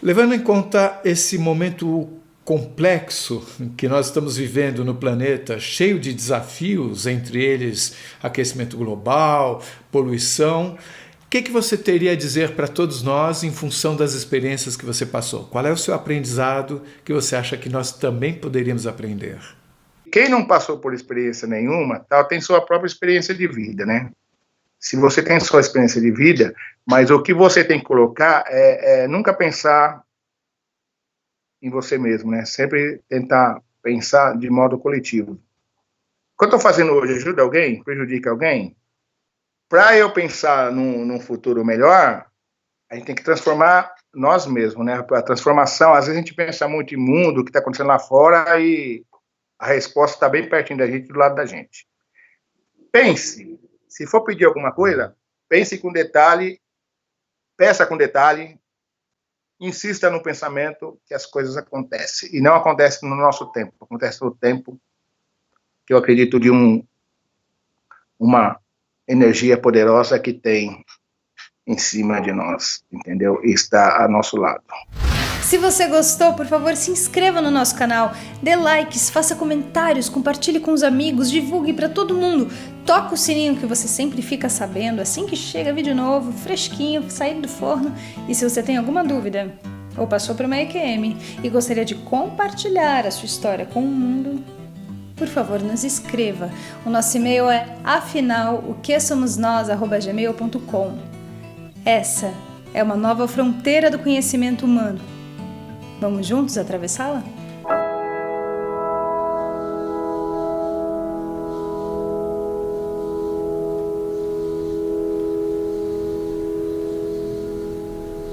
B: Levando em conta esse momento complexo que nós estamos vivendo no planeta, cheio de desafios, entre eles aquecimento global, poluição, o que você teria a dizer para todos nós em função das experiências que você passou? Qual é o seu aprendizado que você acha que nós também poderíamos aprender?
C: Quem não passou por experiência nenhuma, tal, tem sua própria experiência de vida, né? Se você tem sua experiência de vida, mas o que você tem que colocar é nunca pensar em você mesmo, né? Sempre tentar pensar de modo coletivo. O que eu estou fazendo hoje ajuda alguém? Prejudica alguém? Para eu pensar num futuro melhor, a gente tem que transformar nós mesmos, né? A transformação, às vezes a gente pensa muito em mundo, o que está acontecendo lá fora, e a resposta está bem pertinho da gente, do lado da gente. Pense, se for pedir alguma coisa, pense com detalhe, peça com detalhe, insista no pensamento que as coisas acontecem. E não acontece no nosso tempo, acontece no tempo que eu acredito de uma energia poderosa que tem em cima de nós, entendeu? E está a nosso lado.
A: Se você gostou, por favor, se inscreva no nosso canal, dê likes, faça comentários, compartilhe com os amigos, divulgue para todo mundo. Toca o sininho que você sempre fica sabendo assim que chega vídeo novo, fresquinho, saindo do forno. E se você tem alguma dúvida ou passou por uma EQM e gostaria de compartilhar a sua história com o mundo, por favor, nos escreva. O nosso e-mail é afinal-o-que-somos-nós@gmail.com. Essa é uma nova fronteira do conhecimento humano. Vamos juntos atravessá-la?